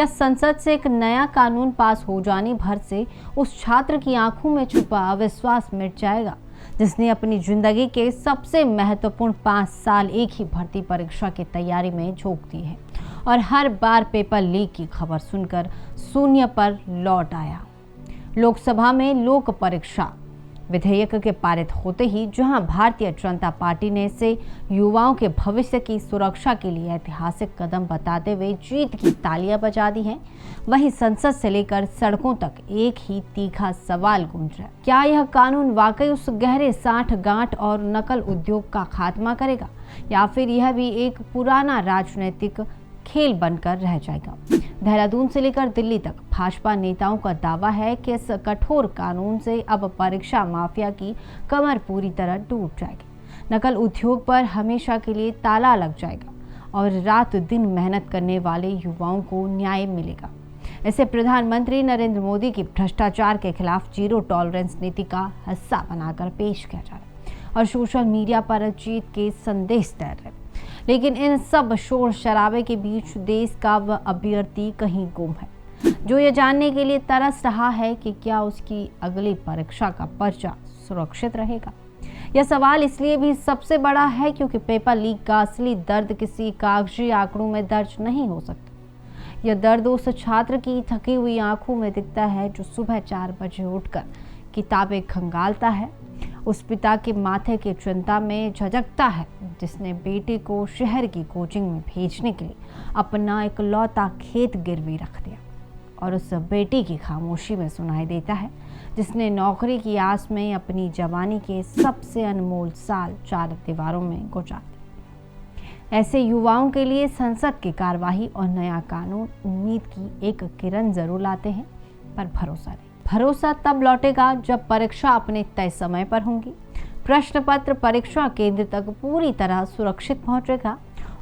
क्या संसद से एक नया कानून पास हो जाने भर से उस छात्र की आंखों में छुपा अविश्वास मिट जाएगा, जिसने अपनी जिंदगी के सबसे महत्वपूर्ण 5 साल एक ही भर्ती परीक्षा की तैयारी में झोंक दी है और हर बार पेपर लीक की खबर सुनकर शून्य पर लौट आया। लोकसभा में लोक परीक्षा विधेयक के पारित होते ही जहां भारतीय जनता पार्टी ने इसे युवाओं के भविष्य की सुरक्षा के लिए ऐतिहासिक कदम बताते हुए जीत की तालियां बजा दी हैं, वहीं संसद से लेकर सड़कों तक एक ही तीखा सवाल गूंज रहा है। क्या यह कानून वाकई उस गहरे साठगांठ और नकल उद्योग का खात्मा करेगा, या फिर यह भी एक पुराना राजनीतिक खेल बनकर रह जाएगा? देहरादून से लेकर दिल्ली तक भाजपा नेताओं का दावा है कि इस कठोर कानून से अब परीक्षा माफिया की कमर पूरी तरह टूट जाएगी, नकल उद्योग पर हमेशा के लिए ताला लग जाएगा और रात दिन मेहनत करने वाले युवाओं को न्याय मिलेगा। इसे प्रधानमंत्री नरेंद्र मोदी की भ्रष्टाचार के खिलाफ जीरो टॉलरेंस नीति का हिस्सा बनाकर पेश किया जा रहा है और सोशल मीडिया पर जीत के संदेश तैर रहे। लेकिन इन सब शोर शराबे के बीच देश का वह अभ्यर्थी कहीं गुम है, जो ये जानने के लिए तरस रहा है कि क्या उसकी अगली परीक्षा का पर्चा सुरक्षित रहेगा। यह सवाल इसलिए भी सबसे बड़ा है क्योंकि पेपर लीक का असली दर्द किसी कागजी आंकड़ों में दर्ज नहीं हो सकता। यह दर्द उस छात्र की थकी हुई आंखों में दिखता है जो सुबह 4 बजे उठकर किताबें खंगालता है, उस पिता के माथे की चिंता में झकझकता है जिसने बेटे को शहर की कोचिंग में भेजने के लिए अपना इकलौता खेत गिरवी रख दिया, और उस बेटी की खामोशी में सुनाई देता है जिसने नौकरी की आस में अपनी जवानी के सबसे अनमोल साल 4 दीवारों में गुजार दिए। ऐसे युवाओं के लिए संसद की कार्यवाही और नया कानून उम्मीद की एक किरण जरूर लाते हैं, पर भरोसा नहीं। भरोसा तब लौटेगा जब परीक्षा अपने तय समय पर होंगी, प्रश्न पत्र परीक्षा केंद्र तक पूरी तरह सुरक्षित पहुंचेगा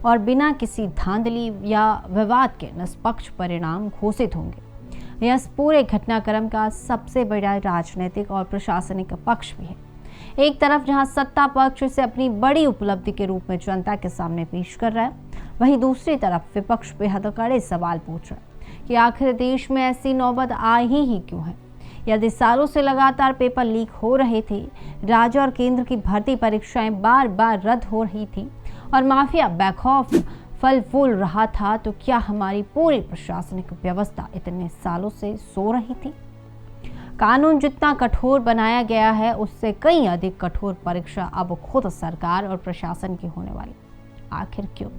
और बिना किसी धांधली या विवाद के निष्पक्ष परिणाम घोषित होंगे। यह इस पूरे घटनाक्रम का सबसे बड़ा राजनीतिक और प्रशासनिक पक्ष भी है। एक तरफ जहां सत्ता पक्ष इसे अपनी बड़ी उपलब्धि के रूप में जनता के सामने पेश कर रहा है, वहीं दूसरी तरफ विपक्ष बेहद कड़े सवाल पूछ रहा है कि आखिर देश में ऐसी नौबत आई ही क्यों है। यदि सालों से लगातार पेपर लीक हो रहे थे, राज्य और केंद्र की भर्ती परीक्षाएं बार बार रद्द हो रही थी और माफिया बेखौफ फल फूल रहा था, तो क्या हमारी पूरी प्रशासनिक व्यवस्था इतने सालों से सो रही थी? कानून जितना कठोर बनाया गया है, उससे कई अधिक कठोर परीक्षा अब खुद सरकार और प्रशासन की होने वाली। आखिर क्यों?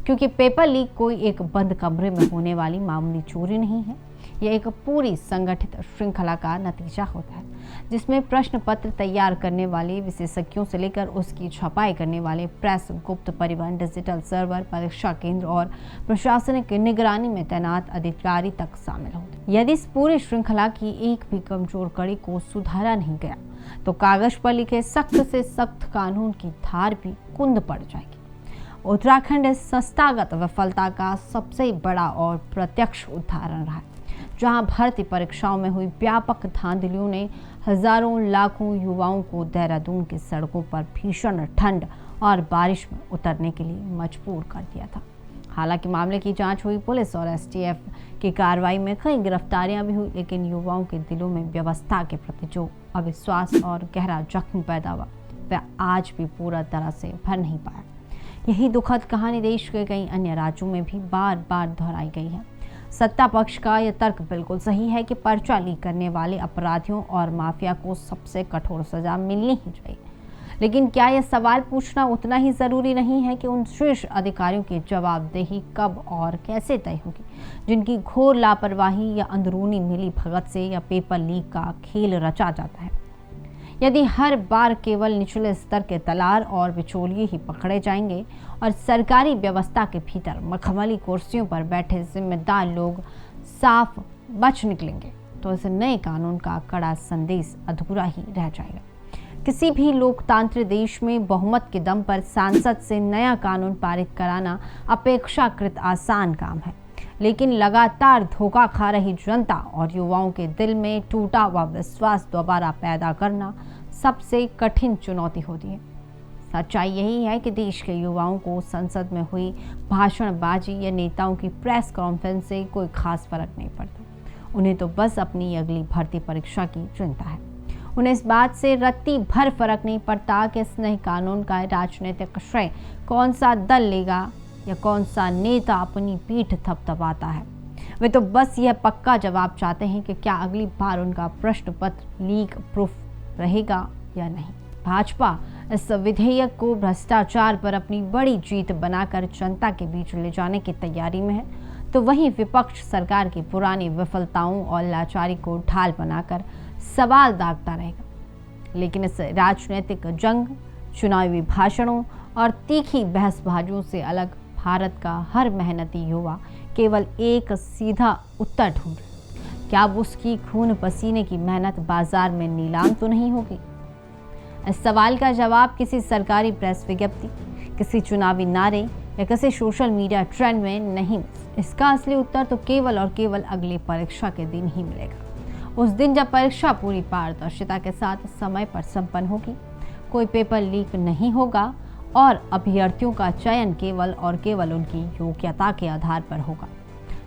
क्योंकि पेपर लीक कोई एक बंद कमरे में होने वाली मामूली चोरी नहीं है। यह एक पूरी संगठित श्रृंखला का नतीजा होता है, जिसमें प्रश्न पत्र तैयार करने वाले विशेषज्ञों से लेकर उसकी छपाई करने वाले प्रेस, गुप्त परिवहन, डिजिटल सर्वर, परीक्षा केंद्र और प्रशासनिक निगरानी में तैनात अधिकारी तक शामिल होते। यदि इस पूरी श्रृंखला की एक भी कमजोर कड़ी को सुधारा नहीं गया, तो कागज पर लिखे सख्त से सख्त कानून की धार भी कुंद पड़ जाएगी। उत्तराखंड इस संस्थागत विफलता का सबसे बड़ा और प्रत्यक्ष उदाहरण रहा है, जहां भर्ती परीक्षाओं में हुई व्यापक धांधलियों ने हजारों लाखों युवाओं को देहरादून की सड़कों पर भीषण ठंड और बारिश में उतरने के लिए मजबूर कर दिया था। हालांकि मामले की जांच हुई, पुलिस और एसटीएफ की कार्रवाई में कई गिरफ्तारियां भी हुई, लेकिन युवाओं के दिलों में व्यवस्था के प्रति जो अविश्वास और गहरा जख्म पैदा हुआ, वह आज भी पूरा तरह से भर नहीं पाया। यही दुखद कहानी देश के कई अन्य राज्यों में भी बार बार दोहराई गई है। सत्ता पक्ष का यह तर्क बिल्कुल सही है कि पर्चा लीक करने वाले अपराधियों और माफिया को सबसे कठोर सजा मिलनी ही चाहिए, लेकिन क्या यह सवाल पूछना उतना ही जरूरी नहीं है कि उन शीर्ष अधिकारियों की जवाबदेही कब और कैसे तय होगी, जिनकी घोर लापरवाही या अंदरूनी मिली भगत से या पेपर लीक का खेल रचा जाता है। यदि हर बार केवल निचले स्तर के दलाल और बिचौलिए ही पकड़े जाएंगे और सरकारी व्यवस्था के भीतर मखमली कुर्सियों पर बैठे जिम्मेदार लोग साफ बच निकलेंगे, तो इस नए कानून का कड़ा संदेश अधूरा ही रह जाएगा। किसी भी लोकतांत्रिक देश में बहुमत के दम पर सांसद से नया कानून पारित कराना अपेक्षाकृत आसान काम है, लेकिन लगातार धोखा खा रही जनता और युवाओं के दिल में टूटा हुआ विश्वास दोबारा पैदा करना सबसे कठिन चुनौती होती है। सच्चाई यही है कि देश के युवाओं को संसद में हुई भाषणबाजी या नेताओं की प्रेस कॉन्फ्रेंस से कोई खास फर्क नहीं पड़ता। उन्हें तो बस अपनी अगली भर्ती परीक्षा की चिंता है। उन्हें इस बात से रत्ती भर फर्क नहीं पड़ता कि इस नए कानून का राजनीतिक श्रेय कौन सा दल लेगा या कौन सा नेता अपनी पीठ थपथपाता है। वे तो बस यह पक्का जवाब चाहते हैं कि क्या अगली बार उनका प्रश्न पत्र लीक प्रूफ रहेगा या नहीं। भाजपा इस विधेयक को भ्रष्टाचार पर अपनी बड़ी जीत बनाकर जनता के बीच ले जाने की तैयारी में है, तो वहीं विपक्ष सरकार की पुरानी विफलताओं और लाचारी को ढाल बनाकर सवाल दागता रहेगा। लेकिन इस राजनीतिक जंग, चुनावी भाषणों और तीखी बहसबाजियों से अलग भारत का हर मेहनती युवा केवल एक सीधा उत्तर ढूंढ रहा है। क्या अब उसकी खून पसीने की मेहनत बाजार में नीलाम तो नहीं होगी? इस सवाल का जवाब किसी सरकारी प्रेस विज्ञप्ति, किसी चुनावी नारे या किसी सोशल मीडिया ट्रेंड में नहीं। इसका असली उत्तर तो केवल और केवल अगली परीक्षा के दिन ही मिलेगा। उस दिन जब परीक्षा पूरी पारदर्शिता के साथ समय पर संपन्न होगी, कोई पेपर लीक नहीं होगा और अभ्यर्थियों का चयन केवल और केवल उनकी योग्यता के आधार पर होगा।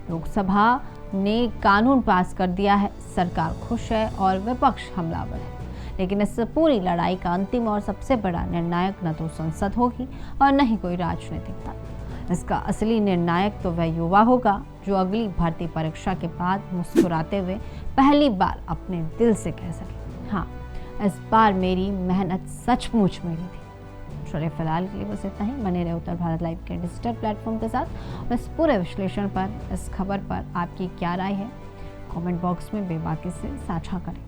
लोकसभा ने कानून पास कर दिया है, सरकार खुश है और विपक्ष हमलावर है। लेकिन इस पूरी लड़ाई का अंतिम और सबसे बड़ा निर्णायक न तो संसद होगी और न ही कोई राजनीतिक दल। इसका असली निर्णायक तो वह युवा होगा जो अगली भर्ती परीक्षा के बाद मुस्कुराते हुए पहली बार अपने दिल से कह सके, हाँ, इस बार मेरी मेहनत सचमुच मेरी थी। चलिए फिलहाल के लिए बस इतना ही। बने रहे उत्तर भारत लाइव के डिजिटल प्लेटफॉर्म के साथ। इस पूरे विश्लेषण पर, इस खबर पर आपकी क्या राय है, कमेंट बॉक्स में बेबाकी से साझा करें।